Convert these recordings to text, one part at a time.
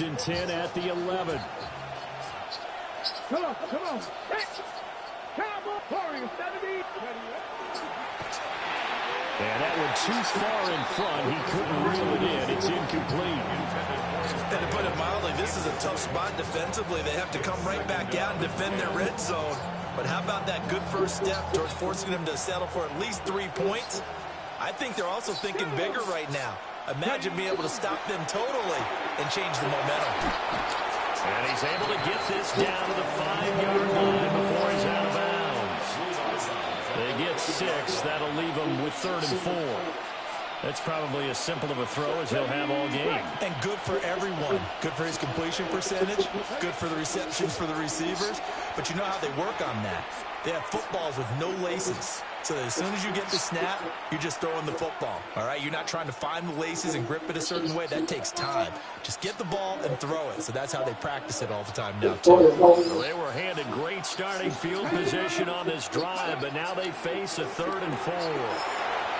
First and 10 at the 11. Come on. Cowboy Warriors 70. And that one too far in front. He couldn't reel it in. It's incomplete. And to put it mildly, this is a tough spot defensively. They have to come right back out and defend their red zone. But how about that good first step towards forcing them to settle for at least 3 points? I think they're also thinking bigger right now. Imagine being able to stop them totally and change the momentum. And he's able to get this down to the 5-yard line before he's out of bounds. They get 6. That'll leave him with 3rd and 4. That's probably as simple of a throw as he'll have all game. And good for everyone. Good for his completion percentage. Good for the receptions for the receivers. But you know how they work on that. They have footballs with no laces. So that as soon as you get the snap, you're just throwing the football. All right? You're not trying to find the laces and grip it a certain way. That takes time. Just get the ball and throw it. So that's how they practice it all the time now, too. Well, they were handed great starting field position on this drive, but now they face a 3rd and 4.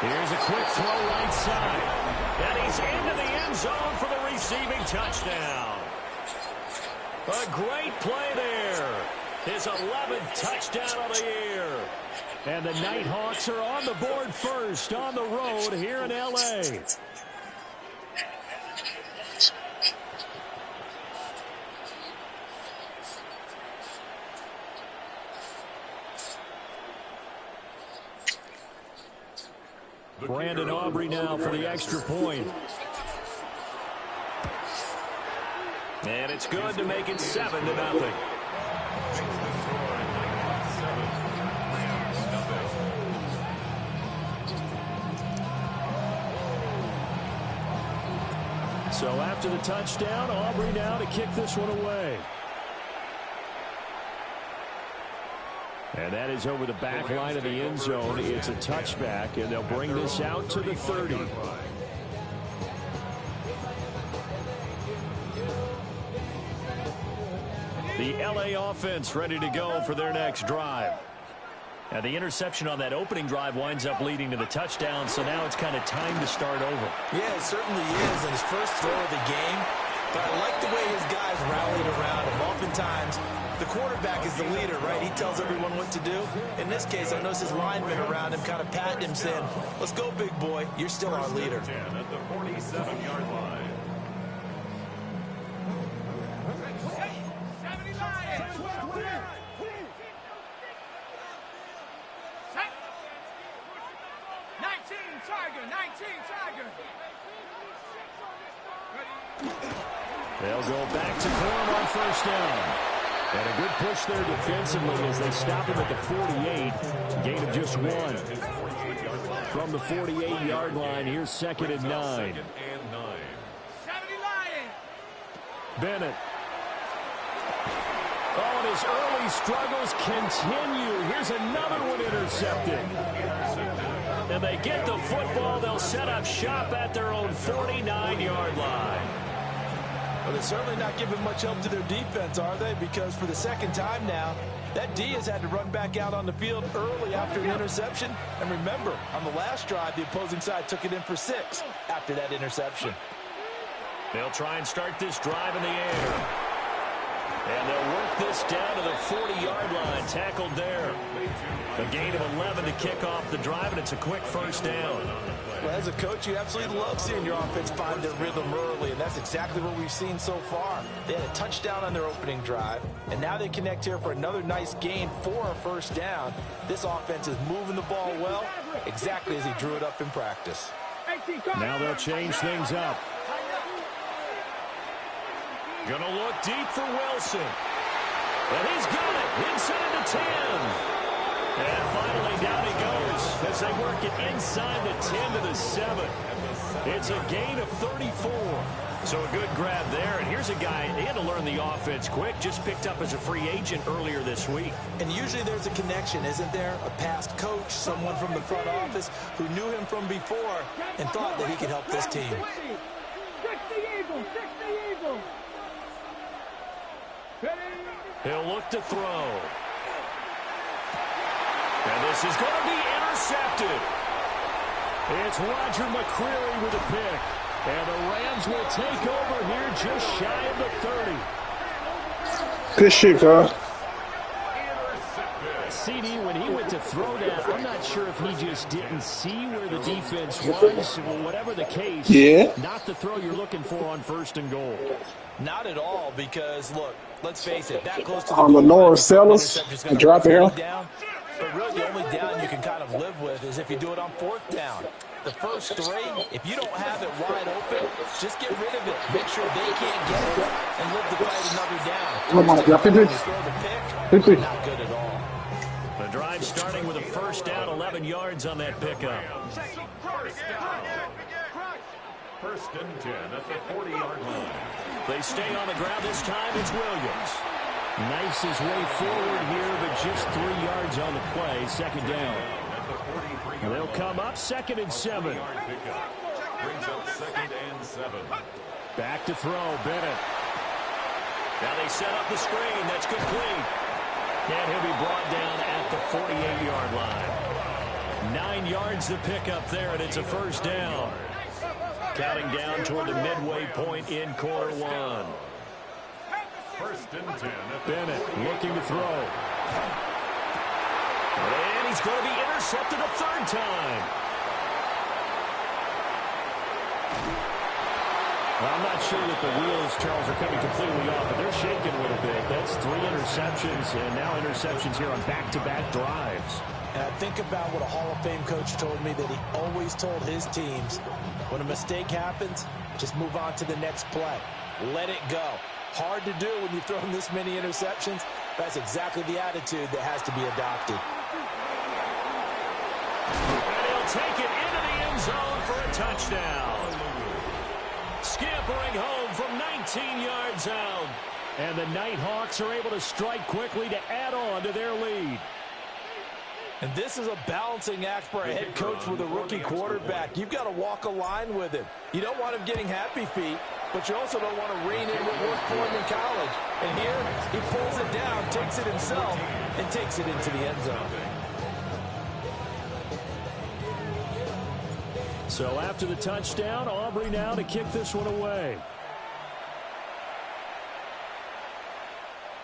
Here's a quick throw right side. And he's into the end zone for the receiving touchdown. A great play there. His 11th touchdown of the year. And the Nighthawks are on the board first on the road here in L.A. Brandon Aubrey now for the extra point. And it's good to make it 7-0. So after the touchdown, Aubrey now to kick this one away. And that is over the back line of the end zone. It's a touchback, and they'll bring this out to the 30. The L.A. offense ready to go for their next drive. Now, the interception on that opening drive winds up leading to the touchdown, so now it's kind of time to start over. Yeah, it certainly is, and his first throw of the game. But I like the way his guys rallied around him. Oftentimes, the quarterback is the leader, right? He tells everyone what to do. In this case, I noticed his linemen around him kind of patting him, saying, let's go, big boy. You're still our leader. At the 47-yard line. They'll go back to Corum on first down. And a good push there defensively as they stop him at the 48. Gain of just 1. From the 48-yard line, here's 2nd and 9. Bennett. Oh, and his early struggles continue. Here's another one intercepted. And they get the football. They'll set up shop at their own 49-yard line. Well, they're certainly not giving much help to their defense, are they? Because for the second time now, that D has had to run back out on the field early after an interception. And remember, on the last drive, the opposing side took it in for 6 after that interception. They'll try and start this drive in the air. And they'll work this down to the 40-yard line. Tackled there. A gain of 11 to kick off the drive, and it's a quick first down. Well, as a coach, you absolutely love seeing your offense find their rhythm early, and that's exactly what we've seen so far. They had a touchdown on their opening drive, and now they connect here for another nice gain for a first down. This offense is moving the ball well, exactly as he drew it up in practice. Now they'll change things up. Gonna look deep for Wilson. And he's got it inside the 10. And finally down he goes as they work it inside the 10 to the 7. It's a gain of 34. So a good grab there. And here's a guy, he had to learn the offense quick, just picked up as a free agent earlier this week. And usually there's a connection, isn't there? A past coach, someone from the front office who knew him from before and thought that he could help this team. He'll look to throw. And this is going to be intercepted. It's Roger McCreary with a pick. And the Rams will take over here just shy of the 30. Good shit, girl. CD, when he went to throw that, I'm not sure if he just didn't see where the defense was. Well, whatever the case, Yeah. not the throw you're looking for on 1st and goal. Not at all, because, look, let's face it, that close to the On the goal line, lower sellers and drop it here. down. But really, the only down you can kind of live with is if you do it on 4th down. The first 3, if you don't have it wide open, just get rid of it. Make sure they can't get it and live to fight another down. Come on, Throw the pick, not good at all. The drive starting with a 1st down, 11 yards on that pickup. 1st and 10 at the 40-yard line. They stay on the ground this time. It's Williams. Knifes his way forward here, but just 3 yards on the play. 2nd down. And they'll come up 2nd and 7. Brings up 2nd and 7. Back to throw, Bennett. Now they set up the screen. That's complete. And he'll be brought down at the 48-yard line. 9 yards to pick up there, and it's a 1st down. Counting down toward the midway point in quarter 1. 1st and 10. Bennett looking to throw. And he's going to be intercepted a 3rd time. Well, I'm not sure that the wheels, Charles, are coming completely off, but they're shaking a little bit. That's 3 interceptions, and now interceptions here on back-to-back drives. And I think about what a Hall of Fame coach told me that he always told his teams, when a mistake happens, just move on to the next play. Let it go. Hard to do when you've thrown this many interceptions. That's exactly the attitude that has to be adopted. And he'll take it into the end zone for a touchdown. Scampering home from 19 yards out. And the Nighthawks are able to strike quickly to add on to their lead. And this is a balancing act for a head coach with a rookie quarterback. You've got to walk a line with him. You don't want him getting happy feet, but you also don't want to rein in what worked for him in college. And here, he pulls it down, takes it himself, and takes it into the end zone. So after the touchdown, Aubrey now to kick this one away.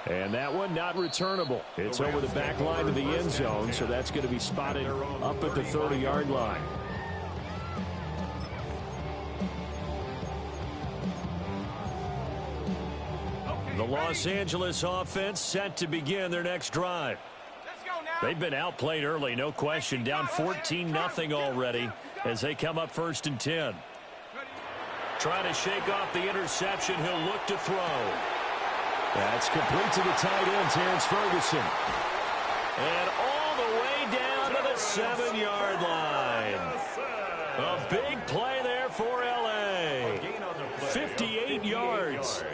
And that one not returnable. It's over the back line of the end zone, so that's going to be spotted up at the 30-yard line. The Los Angeles offense set to begin their next drive. They've been outplayed early, no question. Down 14-0 already as they come up 1st and 10. Trying to shake off the interception. He'll look to throw. That's complete to the tight end, Terrence Ferguson. And all the way down to the 7-yard line. A big play there for L.A. 58 yards.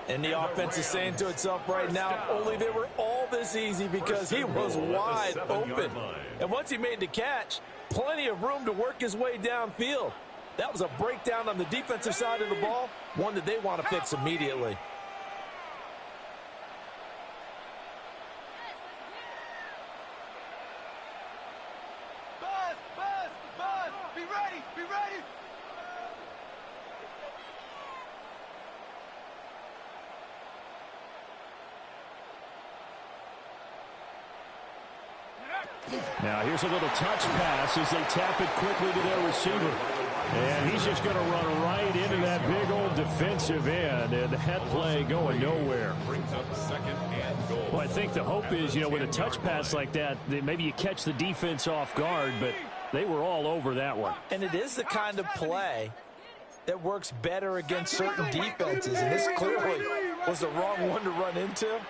And the offense is saying to itself right now, only they were all this easy because he was wide open. And once he made the catch, plenty of room to work his way downfield. That was a breakdown on the defensive side of the ball, one that they want to fix immediately. Buzz, be ready, be ready. Now here's a little touch pass as they tap it quickly to their receiver. And he's just going to run right into that big old defensive end, and that play going nowhere. Brings up 2nd and goal. Well, I think the hope is, with a touch pass like that, maybe you catch the defense off guard, but they were all over that one. And it is the kind of play that works better against certain defenses, and this clearly was the wrong one to run into.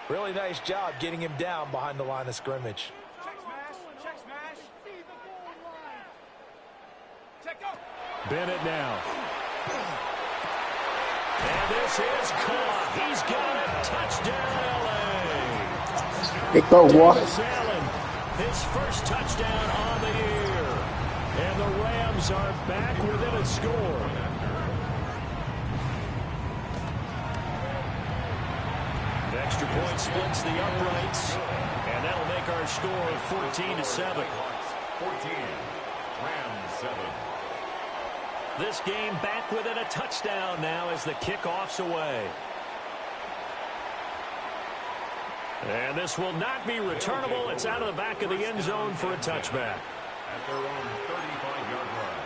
Really nice job getting him down behind the line of scrimmage. Bennett now. And this is caught. He's got it. Touchdown, L.A. Good throw, boy. Allen, his first touchdown on the year. And the Rams are back within a score. The extra point splits the uprights. And that'll make our score 14-7. 14, Rams 7. This game back within a touchdown now as the kickoff's away. And this will not be returnable. It's out of the back of the end zone for a touchback. At their own 35-yard line.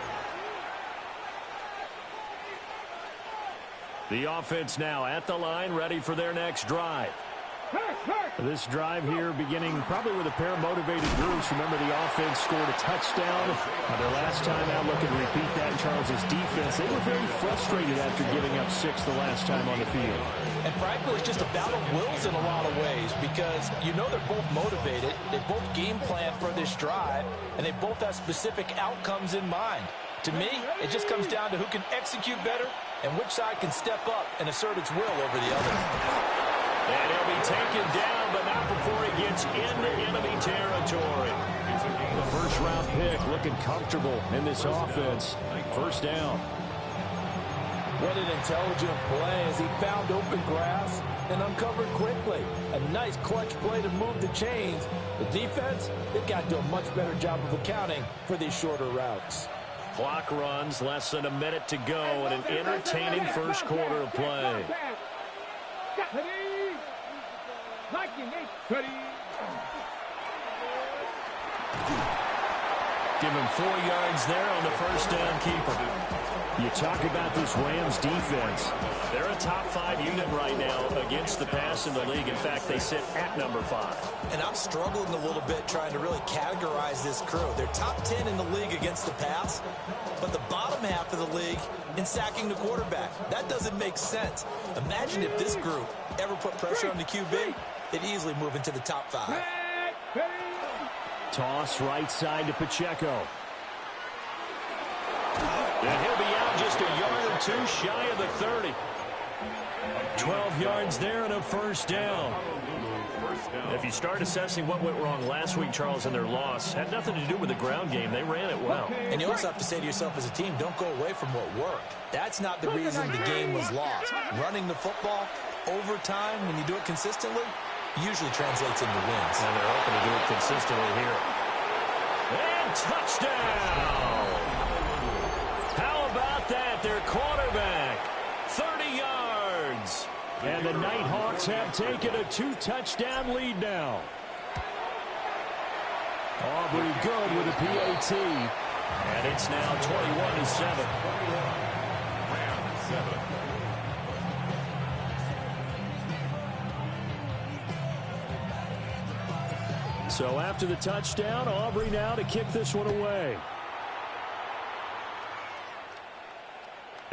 The offense now at the line, ready for their next drive. This drive here beginning probably with a pair of motivated groups. Remember, the offense scored a touchdown. Their last time out, looking to repeat that in Charles's defense. They were very frustrated after giving up 6 the last time on the field. And frankly, it's just a battle of wills in a lot of ways because you know they're both motivated. They both game plan for this drive, and they both have specific outcomes in mind. To me, it just comes down to who can execute better and which side can step up and assert its will over the other. And he'll be taken down, but not before he gets into enemy territory. The first-round pick looking comfortable in this offense. First down. What an intelligent play as he found open grass and uncovered quickly. A nice clutch play to move the chains. The defense, they've got to do a much better job of accounting for these shorter routes. Clock runs, less than a minute to go, and an entertaining first quarter of play. Give him 4 yards there on the first down keeper. You talk about this Rams defense. They're a top 5 unit right now against the pass in the league. In fact, they sit at number 5. And I'm struggling a little bit trying to really categorize this crew. They're top 10 in the league against the pass, but the bottom half of the league in sacking the quarterback. That doesn't make sense. Imagine if this group ever put pressure on the QB, they'd easily move into the top 5. Toss right side to Pacheco. And he'll be out just a yard or 2 shy of the 30. 12 yards there and a first down. If you start assessing what went wrong last week, Charles, in their loss, had nothing to do with the ground game. They ran it well. And you also have to say to yourself as a team, don't go away from what worked. That's not the reason the game was lost. Running the football over time, when you do it consistently, usually translates into wins. And they're hoping to do it consistently here. And touchdown! How about that? Their quarterback, 30 yards. And the Nighthawks have taken a 2-touchdown lead now. Aubrey good with a PAT. And it's now 21-7. Rams 7. So after the touchdown, Aubrey now to kick this one away.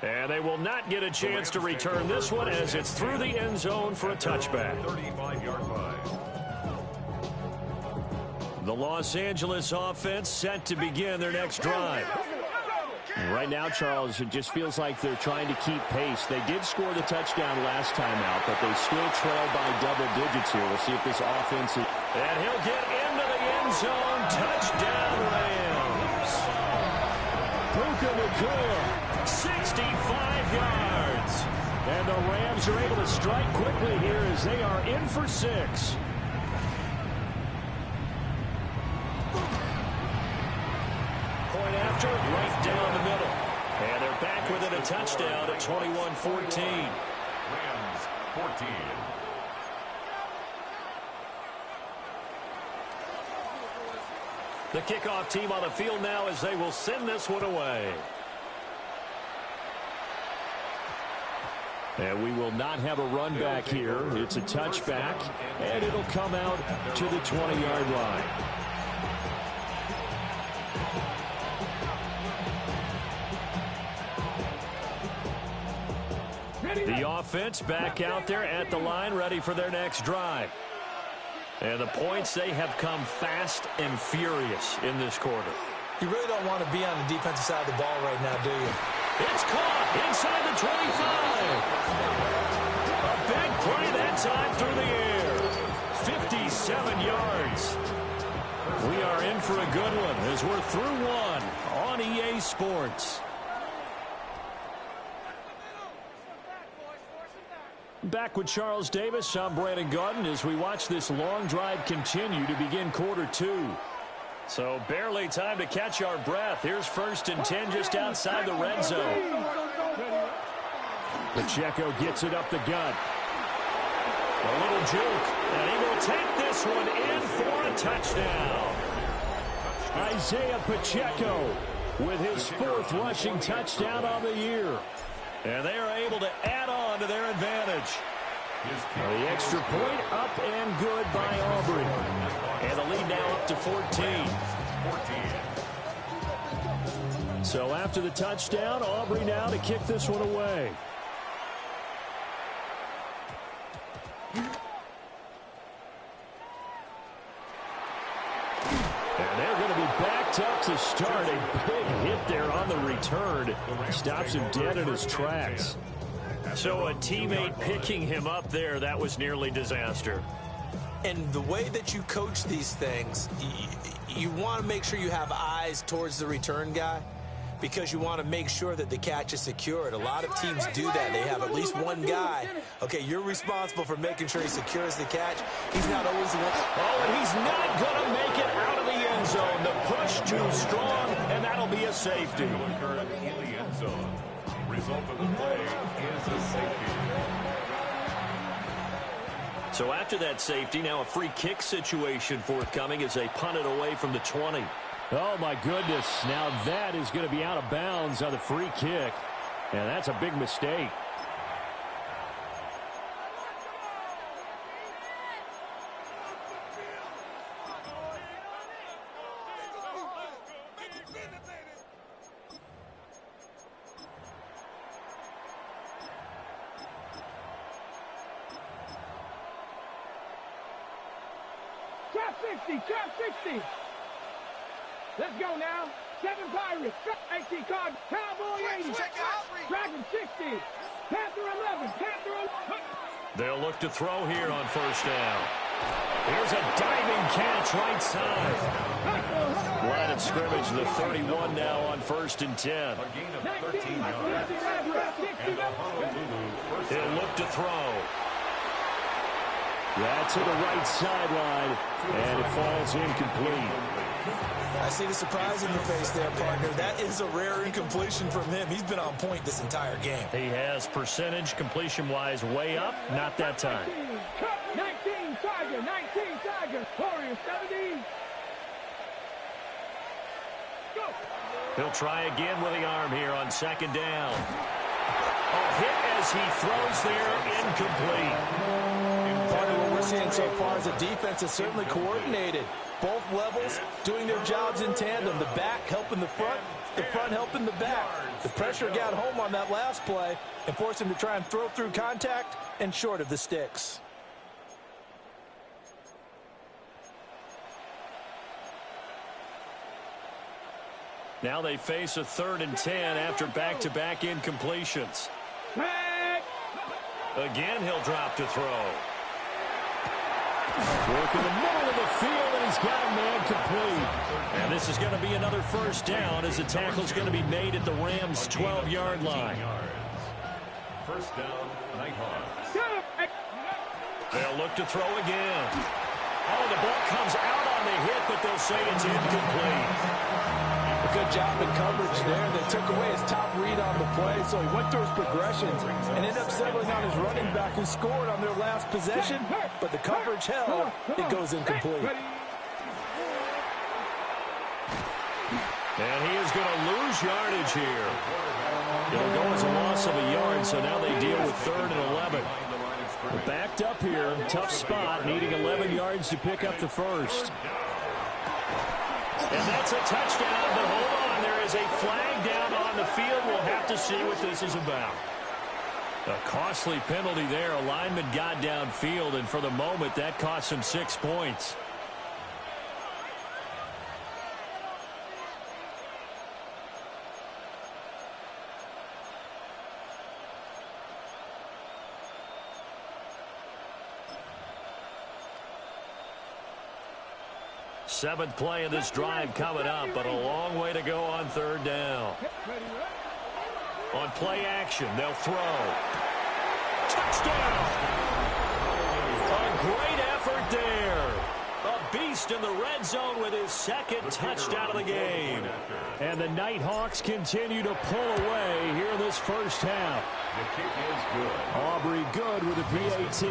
And they will not get a chance to return this one as it's through the end zone for a touchback. 35-yard line. The Los Angeles offense set to begin their next drive. And right now, Charles, it just feels like they're trying to keep pace. They did score the touchdown last time out, but they still trail by double digits here. We'll see if this offense is... And he'll get into the end zone. Touchdown, Rams. Puka Nacua, 65 yards. And the Rams are able to strike quickly here as they are in for 6. Point after, right down the middle. And they're back within a touchdown at 21-14. Rams 14. The kickoff team on the field now as they will send this one away. And we will not have a run back here. It's a touchback, and it'll come out to the 20-yard line. The offense back out there at the line, ready for their next drive. And the points, they have come fast and furious in this quarter. You really don't want to be on the defensive side of the ball right now, do you? It's caught inside the 25. A big play that time through the air. 57 yards. We are in for a good one as we're through one on EA Sports. Back with Charles Davis, I'm Brandon Gaudin as we watch this long drive continue to begin quarter 2. So barely time to catch our breath. Here's 1st and 10 just outside the red zone. Pacheco gets it up the gut. A little juke, and he will take this one in for a touchdown. Isaiah Pacheco with his 4th rushing touchdown on the year. And they are able to add on to their advantage. The extra point up and good by Aubrey. And the lead now up to 14. So after the touchdown, Aubrey now to kick this one away. And they're going to be backed up to start. A big hit there on the return. Stops him dead in his tracks. So a teammate picking him up there, that was nearly disaster. And the way that you coach these things, you want to make sure you have eyes towards the return guy because you want to make sure that the catch is secured. A lot of teams do that. They have at least one guy. Okay, you're responsible for making sure he secures the catch. He's not always the one. Oh, and he's not going to make it out of the end zone. The push too strong, and that'll be a safety. In the end zone. Result of the play is a safety. So after that safety, now a free kick situation forthcoming as they punt it away from the 20. Oh, my goodness. Now that is going to be out of bounds on the free kick. And that's a big mistake. Trap 60, trap 60. Let's go now. 7 Pirates, 18 card, Cowboy 80, Dragon 60, Panther 11, Panther 11. They'll look to throw here on 1st down. Here's a diving catch right side. Line of scrimmage, the 31 now on 1st and 10. A gain of 13 yards. And a Honolulu first. He'll look to throw. That's to the right sideline, and it falls incomplete. I see the surprise in your face there, partner. That is a rare incompletion from him. He's been on point this entire game. He has percentage completion-wise way up, not that time. 19 Tiger, 19 Tiger, Warriors 70. Go. He'll try again with the arm here on 2nd down. A hit as he throws there, incomplete. Partner, what we're seeing so far is the defense is certainly coordinated. Both levels doing their jobs in tandem. The back helping the front helping the back. The pressure got home on that last play and forced him to try and throw through contact and short of the sticks. Now they face a 3rd and 10 after back-to-back incompletions. Again, he'll drop to throw. Work in the middle of the field, and he's got a man complete. And this is going to be another 1st down as the tackle's going to be made at the Rams' 12-yard line. 1st down, Nighthawks. They'll look to throw again. Oh, the ball comes out on the hit, but they'll say it's incomplete. A good job in coverage there. They took away his top read on the play, so he went through his progressions and ended up settling on his running back who scored on their last possession, but the coverage held. It goes incomplete. And he is going to lose yardage here. It'll go as a loss of a yard, so now they deal with 3rd and 11. We're backed up here, tough spot, needing 11 yards to pick up the 1st. And that's a touchdown, but hold on, there is a flag down on the field. We'll have to see what this is about. A costly penalty there. A lineman got downfield, and for the moment, that cost him 6 points. Seventh play of this drive coming up, but a long way to go on 3rd down. On play action, they'll throw. Touchdown! A great effort there. A beast placed in the red zone with his second touchdown of the game. And the Nighthawks continue to pull away here in this first half. The kick is good. Aubrey good with a PAT.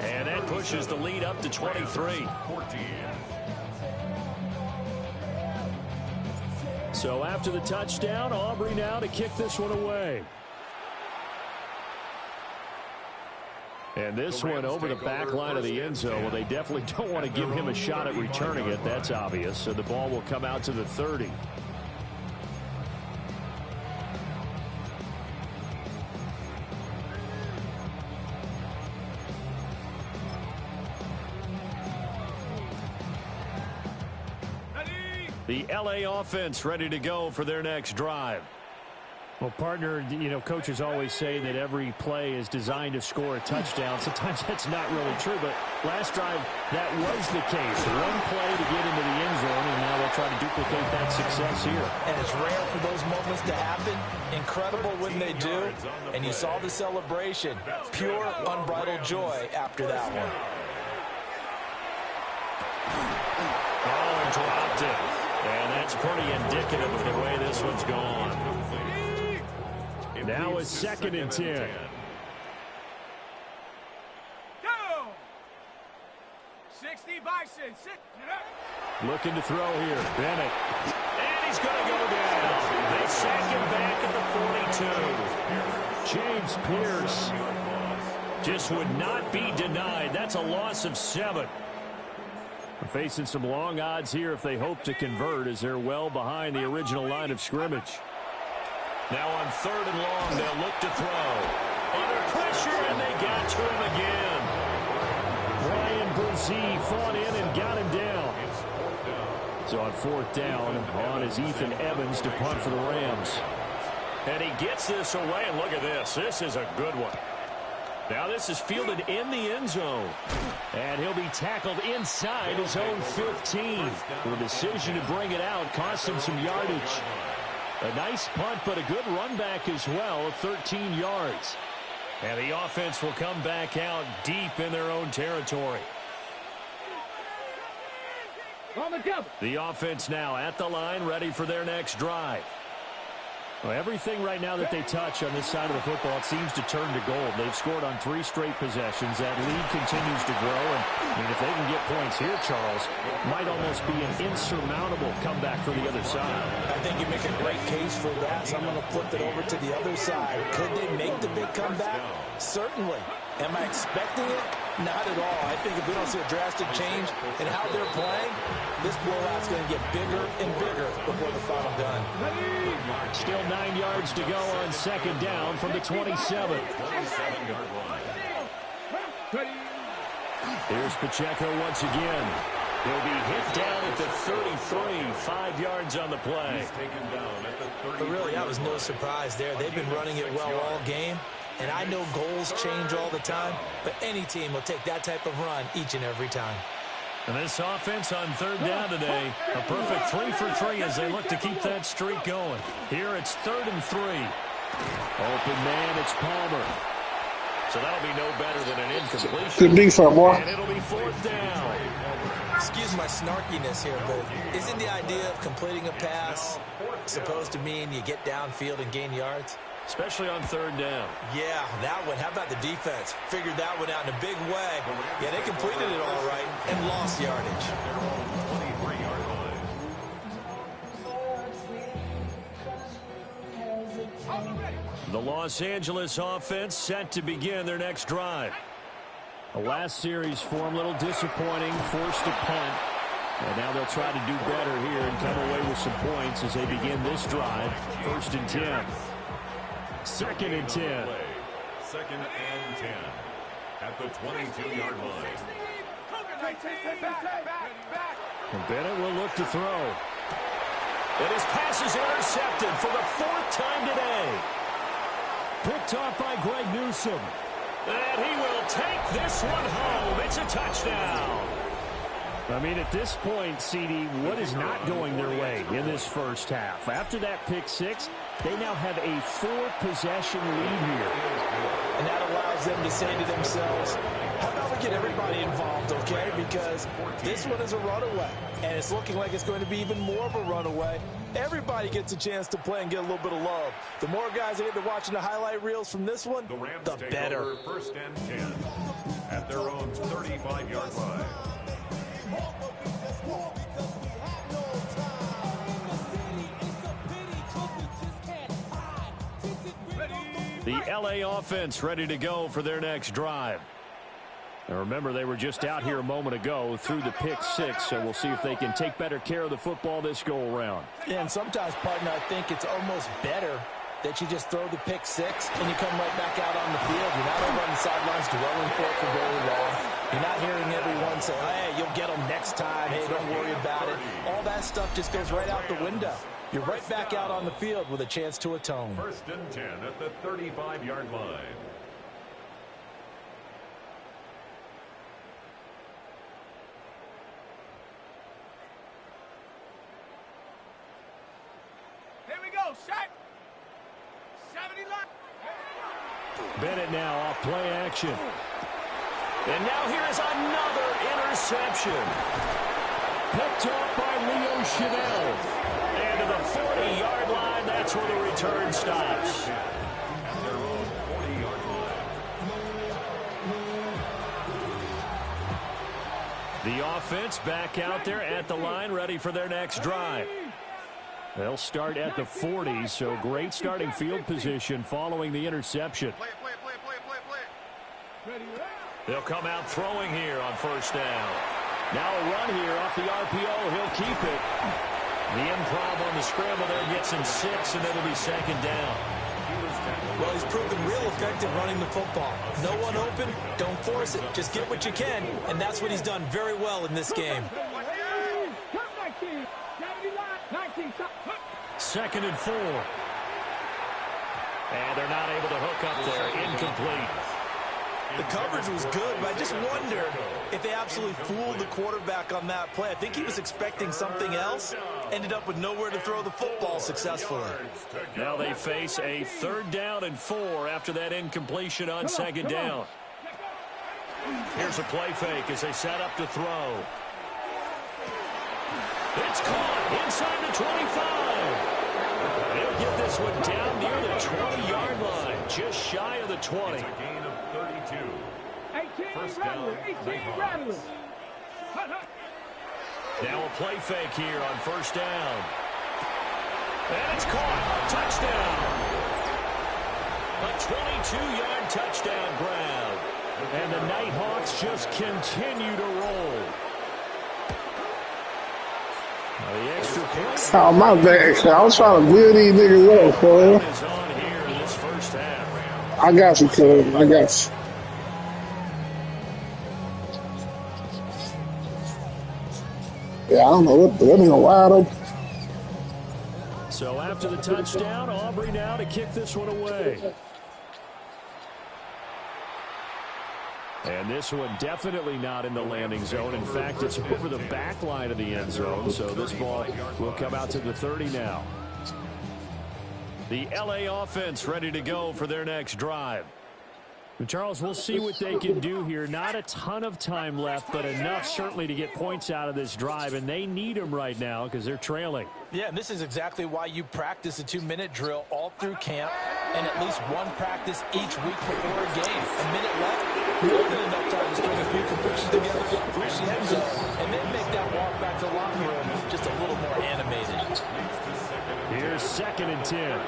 And that pushes the lead up to 23. 14. So after the touchdown, Aubrey now to kick this one away. And this one over the back line of the end zone. Well, they definitely don't want to give him a shot at returning it. That's obvious. So the ball will come out to the 30. The LA offense ready to go for their next drive. Well, partner, you know, coaches always say that every play is designed to score a touchdown. Sometimes that's not really true, but last drive, that was the case. One play to get into the end zone, and now they'll try to duplicate that success here. And it's rare for those moments to happen. Incredible when they do. And you saw the celebration. Pure, unbridled joy after that one. Oh, he dropped it. And that's pretty indicative of the way this one's gone. Now it's 2nd and 10. Go! 60 Bison. Looking to throw here. Bennett. And he's going to go down. They sack him back at the 42. James Pierce just would not be denied. That's a loss of 7. We're facing some long odds here if they hope to convert, as they're well behind the original line of scrimmage. Now on 3rd and long, they'll look to throw. Under pressure, and they got to him again. Brian Brzee fought in and got him down. So on 4th down, on is Ethan Evans to punt for the Rams. And he gets this away, and look at this. This is a good one. Now this is fielded in the end zone. And he'll be tackled inside his own 15. The decision to bring it out cost him some yardage. A nice punt, but a good run back as well, 13 yards. And the offense will come back out deep in their own territory. The offense now at the line, ready for their next drive. Well, everything right now that they touch on this side of the football, it seems to turn to gold. They've scored on 3 straight possessions. That lead continues to grow. And I mean, if they can get points here, Charles, might almost be an insurmountable comeback for the other side. I think you make a great case for that, so I'm going to flip it over to the other side. Could they make the big comeback? Certainly. Am I expecting it? Not at all. I think if we don't see a drastic change in how they're playing, this blowout's going to get bigger and bigger before the final gun. Still 9 yards to go on 2nd down from the 27. 27-yard line. Here's Pacheco once again. He'll be hit down at the 33, 5 yards on the play. He's taken down at the 33. But really, that was no surprise there. They've been running it well all game. And I know goals change all the time, but any team will take that type of run each and every time. And this offense on 3rd down today, a perfect 3 for 3 as they look to keep that streak going. Here it's 3rd and 3. Open man, it's Palmer. So that'll be no better than an incompletion. Good defense, boy. And it'll be 4th down. Excuse my snarkiness here, but isn't the idea of completing a pass supposed to mean you get downfield and gain yards? Especially on 3rd down. Yeah, that one. How about the defense? Figured that one out in a big way. Yeah, they completed it all right and lost yardage. 23-yard line. The Los Angeles offense set to begin their next drive. The last series for them, a little disappointing, forced to punt. And now they'll try to do better here and come away with some points as they begin this drive. 1st and 10. 2nd and 10. 2nd and 10 at the 22-yard line. And Bennett will look to throw. And his pass is intercepted for the 4th time today. Picked off by Greg Newsome. And he will take this one home. It's a touchdown. I mean, at this point, CD, what is not going their way in this first half? After that pick 6, they now have a 4-possession lead here. And that allows them to say to themselves, how about we to get everybody involved, okay? Because this one is a runaway, and it's looking like it's going to be even more of a runaway. Everybody gets a chance to play and get a little bit of love. The more guys that get to watching the highlight reels from this one, the better. First and 10 at their own 35-yard line. The LA offense ready to go for their next drive. Now remember, they were just out here a moment ago through the pick six, so we'll see if they can take better care of the football this go-around. Yeah, and sometimes, partner, I think it's almost better that you just throw the pick six and you come right back out on the field. You're not over on the sidelines dwelling for very long. You're not hearing everyone say, hey, you'll get them next time. Hey, don't worry about it. All that stuff just goes right out the window. You're right back out on the field with a chance to atone. First and 10 at the 35-yard line. Here we go, set. 70 line. Bennett now off play action. And now here's another interception. Picked off by Leo Chanel. And to the 40-yard line, that's where the return stops. At their own 40-yard line. The offense back out there at the line, ready for their next drive. They'll start at the 40, so great starting field position following the interception. They'll come out throwing here on first down. Now a run here off the RPO. He'll keep it. The improv on the scramble there gets him 6, and it'll be second down. Well, he's proven real effective running the football. No one open, don't force it. Just get what you can, and that's what he's done very well in this game. Second and 4. And they're not able to hook up there. Incomplete. The coverage was good, but I just wonder if they absolutely fooled the quarterback on that play. I think he was expecting something else. Ended up with nowhere to throw the football successfully. Now they face a 3rd down and 4 after that incompletion on second down. Here's a play fake as they set up to throw. It's caught inside the 25. They'll get this one down near the 20-yard line, just shy of the 20. It's a gain of 32. 18 First down, rattlers, 18 rattlers. Now a play fake here on first down. And it's caught. Touchdown. A 22-yard touchdown grab. And the Nighthawks just continue to roll. The extra point. Oh, my bad. I was trying to build these niggas up, fool. Is on here in this first half. I got you, cuz. I got you. Yeah, I don't know what nigga wide open. So after the touchdown, Aubrey now to kick this one away. And this one definitely not in the landing zone. In fact, it's over the back line of the end zone. So this ball will come out to the 30 now. The LA offense ready to go for their next drive. And Charles, we'll see what they can do here. Not a ton of time left, but enough certainly to get points out of this drive. And they need them right now because they're trailing. Yeah, and this is exactly why you practice a 2-minute drill all through camp and at least one practice each week before a game. A minute left, more than enough time to string a few completions together, reach the end zone, and then make that walk back to the locker room just a little more animated. Here's second and 10.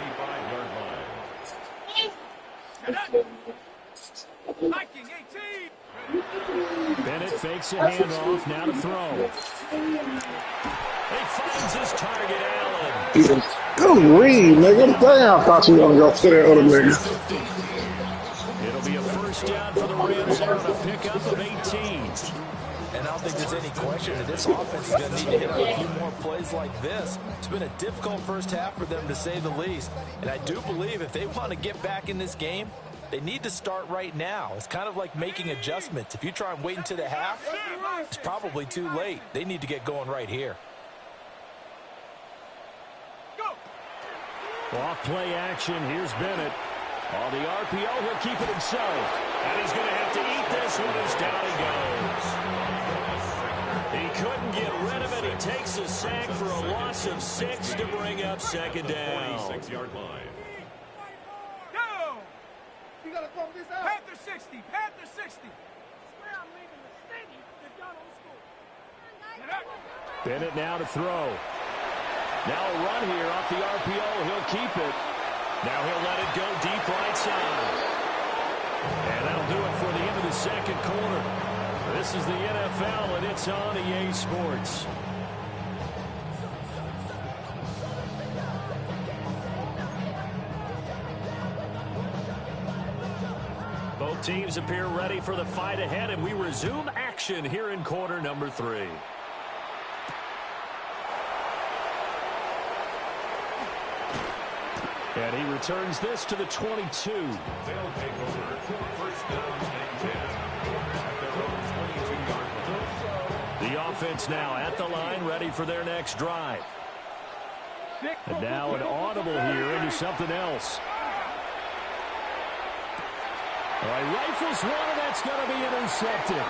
Bennett fakes a handoff, now to throw. He finds his target, Allen. Good read, nigga. Damn, I thought you were going to go to that other nigga. It'll be a first down for the Rams on a pickup of 18. And I don't think there's any question that this offense is going to need to hit on a few more plays like this. It's been a difficult first half for them, to say the least. And I do believe if they want to get back in this game, they need to start right now. It's kind of like making adjustments. If you try and wait until the half, it's probably too late. They need to get going right here. Off play action. Here's Bennett. On the RPO, he'll keep it himself. And he's going to have to eat this one as down he goes. He couldn't get rid of it. He takes a sack for a loss of 6 to bring up second down. 46-yard line. Go! You got to throw this out. Panther 60. Panther 60. Swear I'm leaving the city if y'all don't score. Bennett now to throw. Now a run here off the RPO. He'll keep it. Now he'll let it go deep right side. And that'll do it for the end of the second quarter. This is the NFL, and it's on EA Sports. Both teams appear ready for the fight ahead, and we resume action here in quarter number 3. And he returns this to the 22. They'll take over first down and 10 at their own 22-yard line. The offense now at the line, ready for their next drive. And now an audible here into something else. All right, rifles one, and that's going to be intercepted.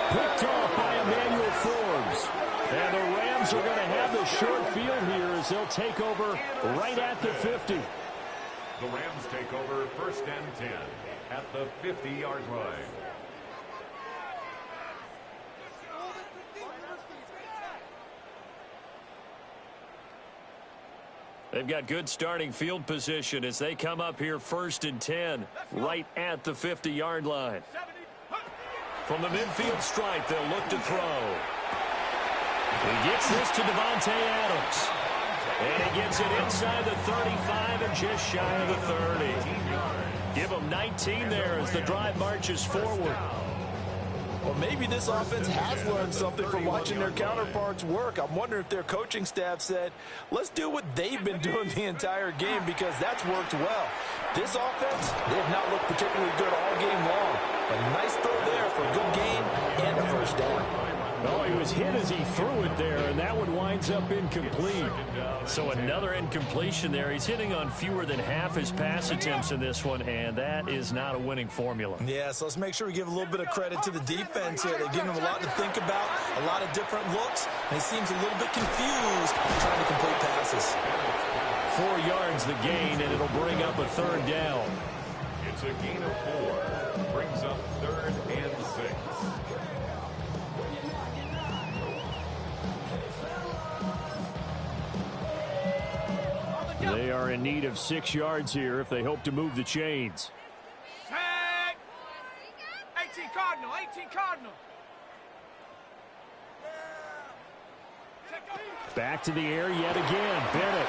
Picked off by Emmanuel Forbes. And the Rams are going to have the short field here as they'll take over right at the 50. The Rams take over first and 10 at the 50-yard line. They've got good starting field position as they come up here first and 10 right at the 50-yard line. From the midfield stripe, they'll look to throw. He gets this to Devontae Adams. And he gets it inside the 35 and just shy of the 30. Give him 19 there as the drive marches forward. Well, maybe this offense has learned something from watching their counterparts work. I'm wondering if their coaching staff said, let's do what they've been doing the entire game, because that's worked well. This offense, they have not looked particularly good all game long. But a nice throw there for a good gain and a first down. Oh, he was hit as he threw it there, and that one winds up incomplete. So another incompletion there. He's hitting on fewer than half his pass attempts in this one, and that is not a winning formula. Yeah, so let's make sure we give a little bit of credit to the defense here. They're giving him a lot to think about, a lot of different looks, and he seems a little bit confused trying to complete passes. 4 yards the gain, and it'll bring up a third down. It's a gain of 4. Brings up third and 6. They are in need of 6 yards here if they hope to move the chains. Tag! 18 Cardinal, 18 Cardinal. Back to the air yet again. Bennett.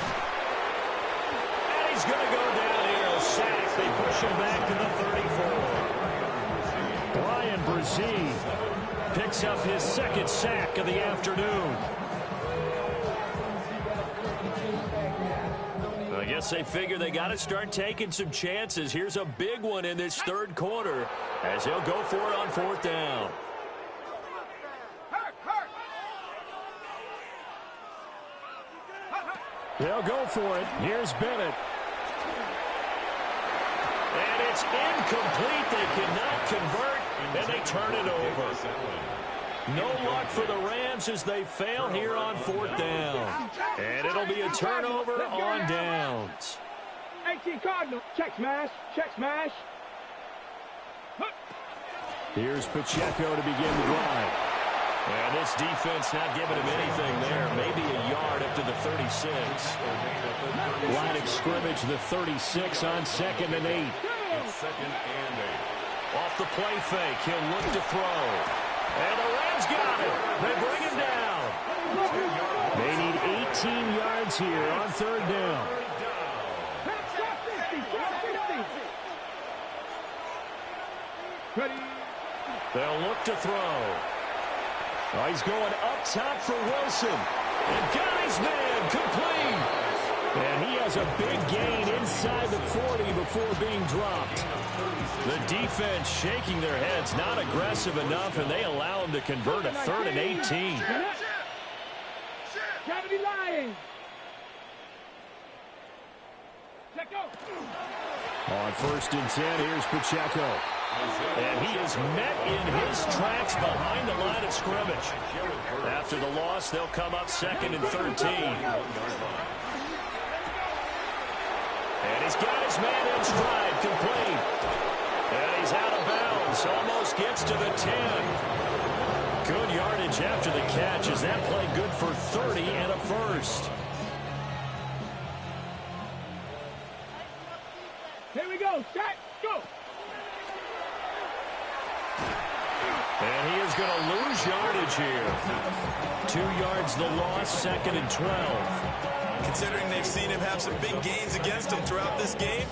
And he's going to go down here. A sack. They push him back to the 34. Brian Brzee picks up his second sack of the afternoon. I guess they figure they got to start taking some chances. Here's a big one in this third quarter as he'll go for it on fourth down. They'll go for it. Here's Bennett. And it's incomplete. They cannot convert, and they turn it over. No luck for the Rams as they fail here on fourth down. And it'll be a turnover on downs. 18 Cardinal. Check smash. Check smash. Here's Pacheco to begin the drive. And this defense not giving him anything there. Maybe a yard up to the 36. Line of scrimmage, the 36 on 2nd and 8. It's 2nd and 8. Off the play fake, he'll look to throw. And the Rams got it. They bring him down. They need 18 yards here on third down. They'll look to throw. Oh, he's going up top for Wilson. And got his man complete. And he has a big gain inside the 40 before being dropped. The defense shaking their heads, not aggressive enough, and they allow him to convert a 3rd and 18. Gravity lying. Check go. On 1st and 10, here's Pacheco. And he is met in his tracks behind the line of scrimmage. After the loss, they'll come up 2nd and 13. And he's got his man in stride, complete. And he's out of bounds, almost gets to the 10. Good yardage after the catch. Is that play good for 30 and a first? Here we go. Set. Go. And he is going to lose yardage here. 2 yards the loss, 2nd and 12. Considering they've seen him have some big gains against him throughout this game,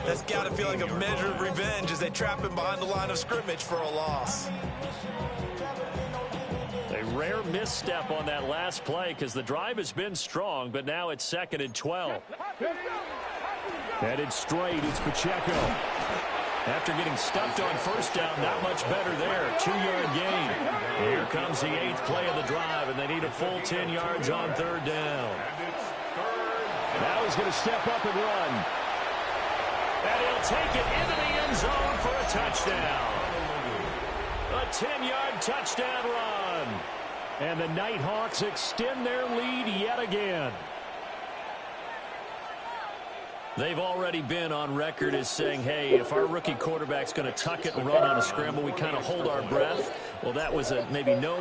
that's got to feel like a measure of revenge as they trap him behind the line of scrimmage for a loss. A rare misstep on that last play because the drive has been strong, but now it's 2nd and 12. Headed straight, it's Pacheco. After getting stuffed on 1st down, not much better there. 2-yard gain. Here comes the 8th play of the drive, and they need a full 10 yards on 3rd down. Now he's going to step up and run. And he'll take it into the end zone for a touchdown. A 10-yard touchdown run. And the Nighthawks extend their lead yet again. They've already been on record as saying, hey, if our rookie quarterback's going to tuck it and run on a scramble, we kind of hold our breath. Well, that was a maybe no,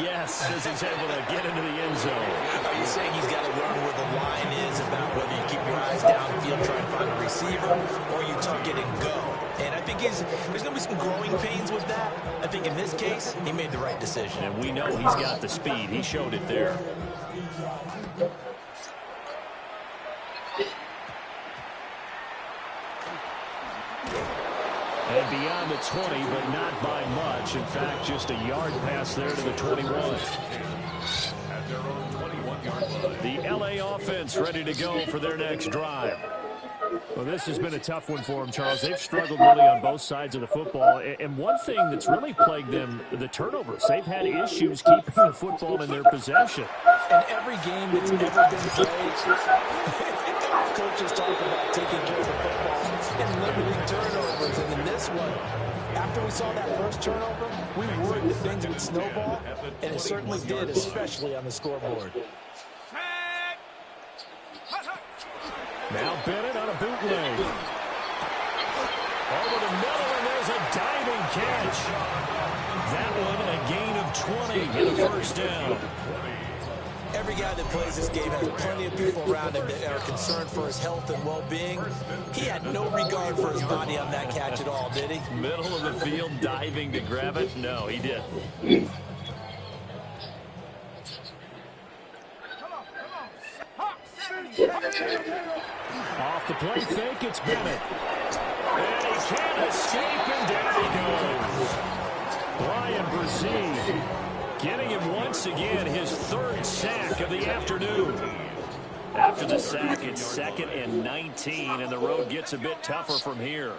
yes, as he's able to get into the end zone. Are you saying he's got to learn where the line is about whether you keep your eyes downfield trying to find a receiver or you tuck it and go? And I think there's going to be some growing pains with that. I think in this case, he made the right decision. And we know he's got the speed. He showed it there. And beyond the 20, but not by much. In fact, just a yard pass there to the 21. At their own 21-yard line. The LA offense ready to go for their next drive. Well, this has been a tough one for them, Charles. They've struggled really on both sides of the football. And one thing that's really plagued them, the turnovers. They've had issues keeping the football in their possession. In every game that's ever been played, coaches talk about taking care of the football and limiting turnovers. And in this one, after we saw that first turnover, we worried that things would snowball, and it certainly did, especially on the scoreboard. Now Bennett on a bootleg. Over the middle, and there's a diving catch. That one a gain of 20 and a first down. Every guy that plays this game has plenty of people around him that are concerned for his health and well-being. He had no regard for his body on that catch at all, did he? Middle of the field, diving to grab it. No, he didn't. Off the play fake, it's Bennett. And he can't escape, and down he goes. Brian Brzee getting him once again his third sack of the afternoon. After the sack, it's 2nd and 19, and the road gets a bit tougher from here.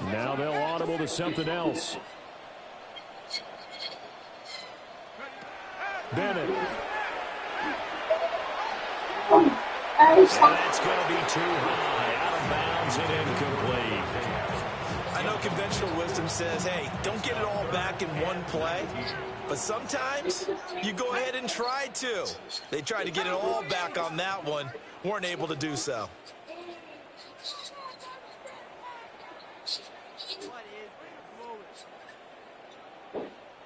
Now they'll audible to something else. Bennett. And that's going to be too high, out of bounds and incomplete. I know conventional wisdom says, hey, don't get it all back in one play. But sometimes you go ahead and try to. They tried to get it all back on that one. Weren't able to do so.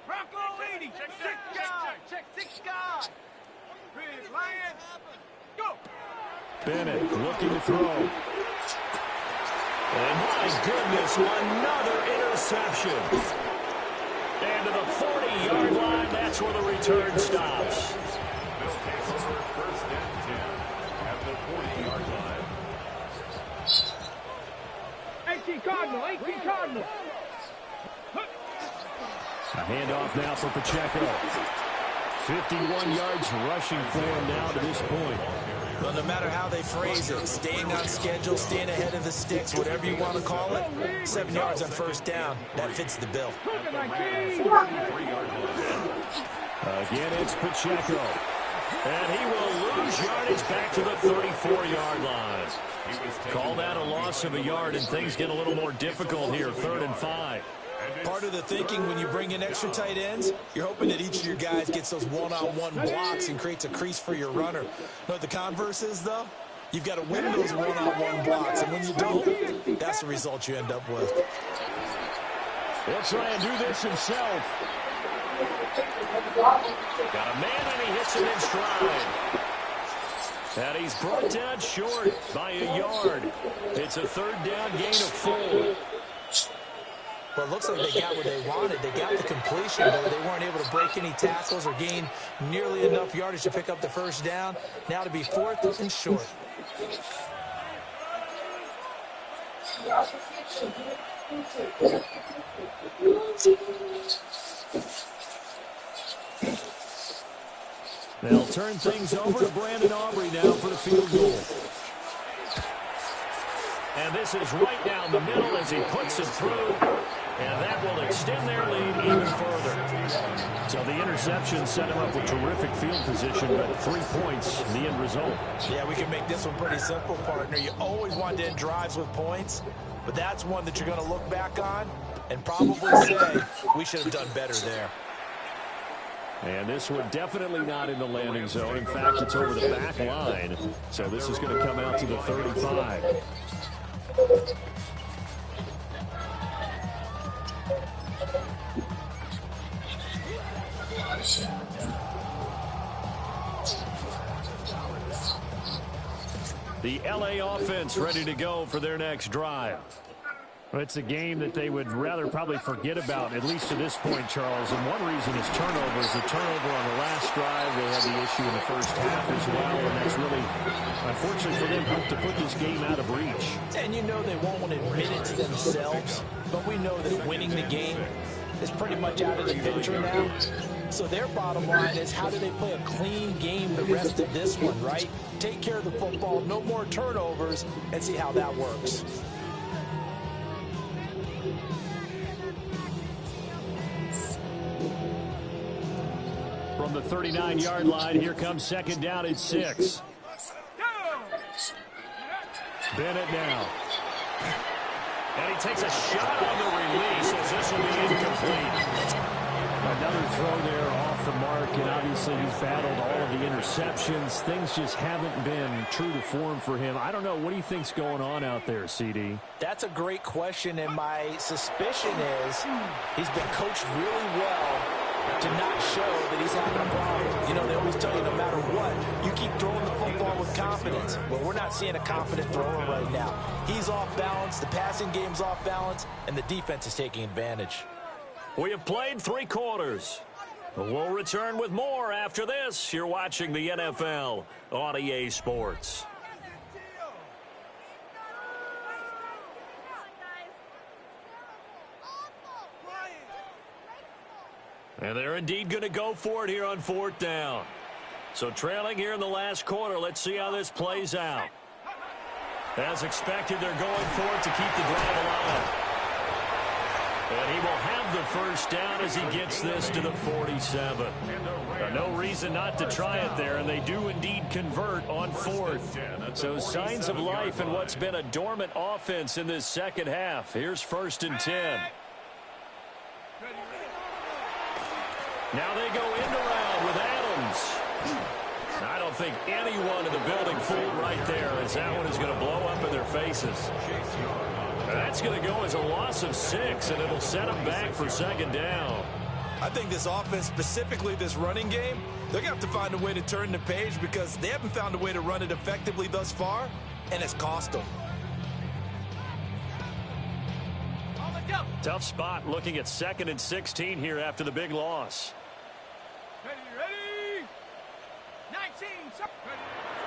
Bronco 80. Check six guard. Lion. Go. Bennett looking to throw. And my goodness, another interception. And to the 40-yard line, that's where the return stops. They'll take over 1st and 10 at the 40-yard line. 18 Cardinal. A handoff now for Pacheco. 51 yards rushing for him now to this point. Well, no matter how they phrase it, staying on schedule, staying ahead of the sticks, whatever you want to call it, 7 yards on 1st down, that fits the bill. Again, it's Pacheco. And he will lose yardage back to the 34-yard line. Call that a loss of a yard, and things get a little more difficult here, 3rd and 5. Part of the thinking when you bring in extra tight ends, you're hoping that each of your guys gets those one-on-one blocks and creates a crease for your runner. But the converse is, though, you've got to win those one-on-one blocks, and when you don't, that's the result you end up with. He'll try and do this himself. Got a man, and he hits him in stride. And he's brought down short by a yard. It's a 3rd down gain of 4. Well, it looks like they got what they wanted. They got the completion, but they weren't able to break any tackles or gain nearly enough yardage to pick up the 1st down. Now to be 4th and short. They'll turn things over to Brandon Aubrey now for the field goal. And this is right down the middle as he puts it through. And that will extend their lead even further. So the interception set him up with terrific field position, but 3 points, the end result. Yeah, we can make this one pretty simple, partner. You always want to end drives with points, but that's one that you're going to look back on and probably say, we should have done better there. And this one definitely not in the landing zone. In fact, it's over the back line. So this is going to come out to the 35. The LA offense ready to go for their next drive. It's a game that they would rather probably forget about, at least to this point, Charles. And one reason is turnovers. The turnover on the last drive, they had the issue in the first half as well. And that's really, unfortunately for them, helped to put this game out of reach. And you know they won't admit it to themselves, but we know that winning the game is pretty much out of the picture now. So their bottom line is, how do they play a clean game the rest of this one, right? Take care of the football, no more turnovers, and see how that works. From the 39-yard line, here comes 2nd down and 6. Bennett now. And he takes a shot on the release as this will be incomplete. Another throw there off the mark, and obviously he's battled all of the interceptions. Things just haven't been true to form for him. I don't know. What do you think's going on out there, CD? That's a great question, and my suspicion is he's been coached really well to not show that he's having a problem. You know, they always tell you no matter what, you keep throwing the football with confidence. Well, we're not seeing a confident thrower right now. He's off balance, the passing game's off balance, and the defense is taking advantage. We have played 3 quarters. We'll return with more after this. You're watching the NFL on EA Sports. And they're indeed going to go for it here on 4th down. So trailing here in the last quarter, let's see how this plays out. As expected, they're going for it to keep the drive alive. And he will have the 1st down as he gets this to the 47. No reason not to try it there, and they do indeed convert on 4th. So signs of life in what's been a dormant offense in this second half. Here's 1st and 10. Now they go end around with Adams. I don't think anyone in the building fooled right there, as that one is going to blow up in their faces. That's going to go as a loss of 6, and it'll set them back for 2nd down. I think this offense, specifically this running game, they're going to have to find a way to turn the page because they haven't found a way to run it effectively thus far, and it's cost them. Tough spot looking at 2nd and 16 here after the big loss. Ready? 19.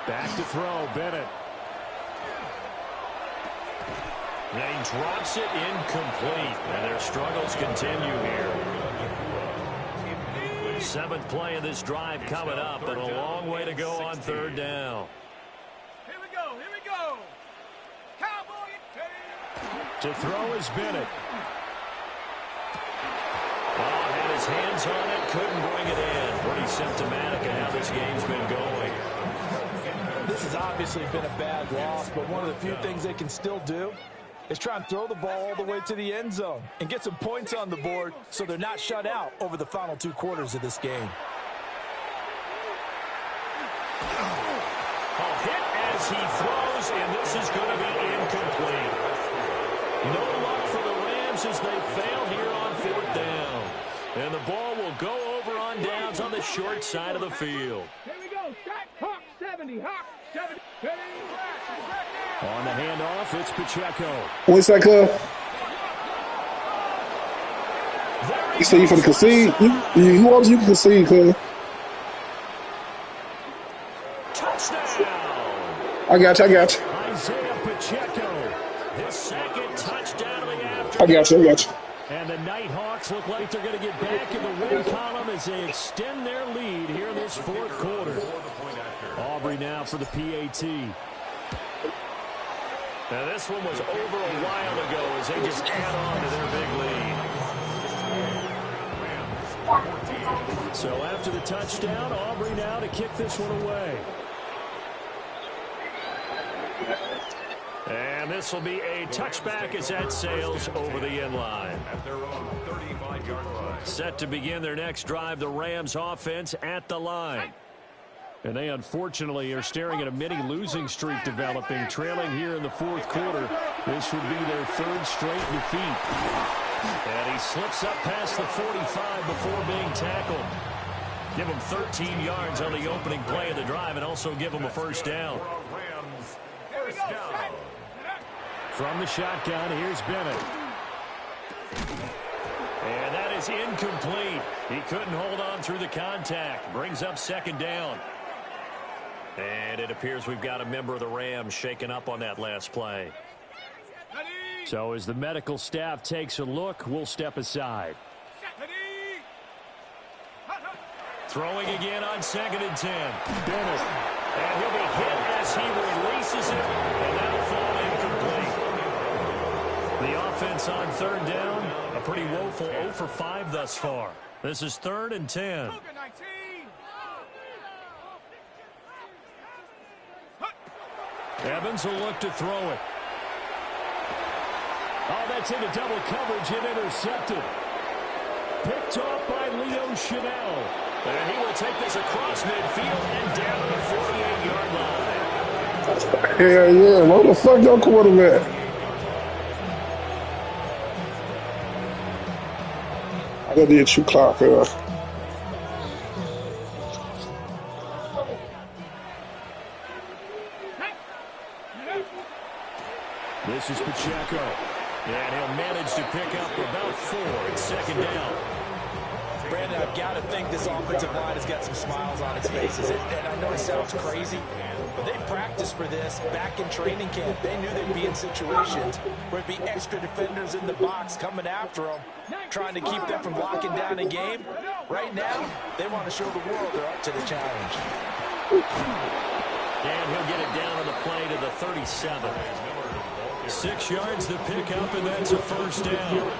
Back to throw, Bennett. And he drops it incomplete. And their struggles continue here. 7th play of this drive coming up, but a long way to go on 3rd down. Here we go. Cowboy. To throw is Bennett. Oh, had his hands on it, couldn't bring it in. Pretty symptomatic of how this game's been going. This has obviously been a bad loss, but one of the few things they can still do is try and throw the ball all the way to the end zone and get some points on the board so they're not shut out over the final 2 quarters of this game. Hit as he throws, and this is going to be incomplete. No luck for the Rams as they fail here on 4th down. And the ball will go over on downs on the short side of the field. Here we go. Hawk 70. Hawk 70. On the handoff, it's Pacheco. One second. You say you for the concede? You want you can concede, cuz. I got you. Isaiah Pacheco, his 2nd touchdown of the afternoon. I got you. And the Nighthawks look like they're going to get back in the win column as they extend their lead here in this 4th quarter. Aubrey now for the PAT. Now this one was over a while ago as they just add on to their big lead. So after the touchdown, Aubrey now to kick this one away. And this will be a touchback as that sails over the end line. At their own 35-yard line. Set to begin their next drive, the Rams offense at the line. And they unfortunately are staring at a mini losing streak developing, trailing here in the 4th quarter. This would be their 3rd straight defeat. And he slips up past the 45 before being tackled. Give him 13 yards on the opening play of the drive and also give him a 1st down. From the shotgun, here's Bennett. And that is incomplete. He couldn't hold on through the contact. Brings up 2nd down. And it appears we've got a member of the Rams shaken up on that last play. So as the medical staff takes a look, we'll step aside. Throwing again on 2nd and 10. Bennett. And he'll be hit as he releases it. And that'll fall incomplete. The offense on 3rd down, a pretty woeful 0 for 5 thus far. This is 3rd and 10. Evans will look to throw it. Oh, that's into double coverage and intercepted. Picked off by Leo Chanel. And he will take this across midfield and down to the 48-yard line. Yeah. What the fuck your quarterback? I got the issue clock here. This is Pacheco. And he'll manage to pick up about 4. It's 2nd down. Brandon, I've got to think this offensive line has got some smiles on its faces. And I know it sounds crazy, but they practiced for this back in training camp. They knew they'd be in situations where it'd be extra defenders in the box coming after them, trying to keep them from locking down a game. Right now, they want to show the world they're up to the challenge. And he'll get it down on the play to the 37. 6 yards to pick up, and that's a 1st down.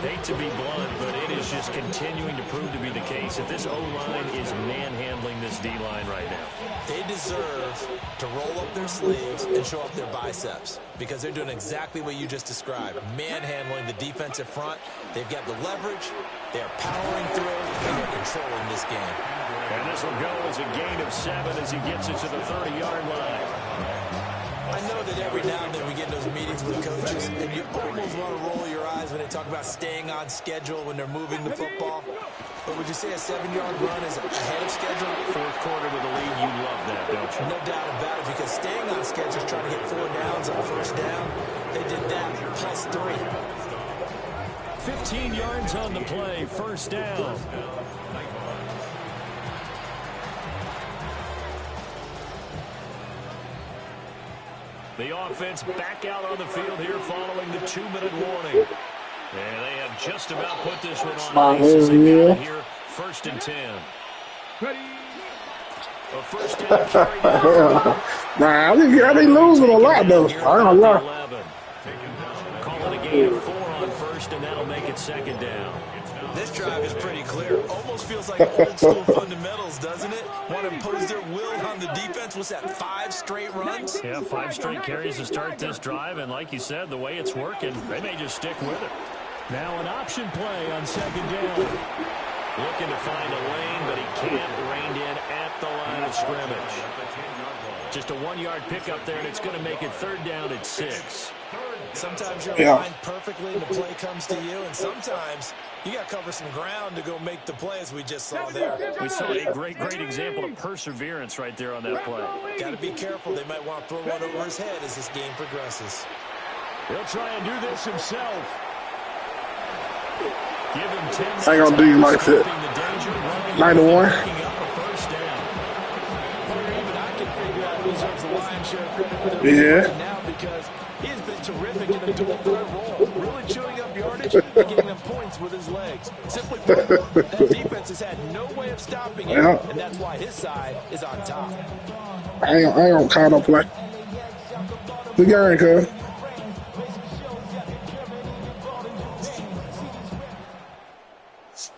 Hate to be blunt, but it is just continuing to prove to be the case that this O-line is manhandling this D-line right now. They deserve to roll up their sleeves and show up their biceps because they're doing exactly what you just described, manhandling the defensive front. They've got the leverage, they're powering through, and they're controlling this game. And this will go as a gain of 7 as he gets it to the 30-yard line. I know that every now and then we get in those meetings with coaches, and you almost want to roll your eyes when they talk about staying on schedule when they're moving the football. But would you say a 7-yard run is ahead of schedule? 4th quarter with a lead, you love that, don't you? No doubt about it, because staying on schedule is trying to get 4 downs on 1st down. They did that plus 3. 15 yards on the play, 1st down. The offense back out on the field here following the 2-minute warning. And they have just about put this one on ice as they got it here, 1st and 10. A 1st down carry. Nah, I think losing a lot, though. I ain't gonna lie. Call it a gain of 4 on 1st, and that'll make it 2nd down. This drive is pretty clear. Almost feels like old school fundamentals, doesn't it? Want to impose their will on the defense. What's that, 5 straight runs? Yeah, 5 straight carries to start this drive, and like you said, the way it's working, they may just stick with it. Now an option play on 2nd down. Looking to find a lane, but he can't rein in at the line of scrimmage. Just a 1-yard pickup there, and it's going to make it 3rd down at 6. Sometimes you're aligned perfectly and the play comes to you, and sometimes you got to cover some ground to go make the play, as we just saw there. We saw a great example of perseverance right there on that play. Got to be careful. They might want to throw one over his head as this game progresses. He'll try and do this himself. Give him 10 I ain't gonna do you like that. 91. Yeah. Now because he's been terrific in a dual threat role, really chewing up yardage and getting them points with his legs. Simply put, that defense has had no way of stopping him, and that's why his side is on top. I ain't gonna call no play. The game, cuz.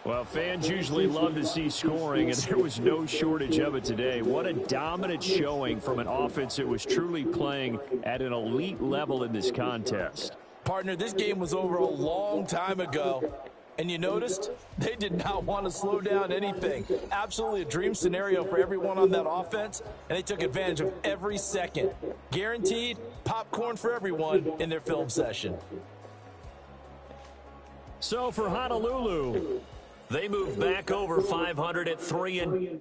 Well, fans usually love to see scoring, and there was no shortage of it today. What a dominant showing from an offense that was truly playing at an elite level in this contest. Partner, this game was over a long time ago, and you noticed they did not want to slow down anything. Absolutely a dream scenario for everyone on that offense, and they took advantage of every second. Guaranteed popcorn for everyone in their film session. So for Honolulu, they move back over 500 at 3-.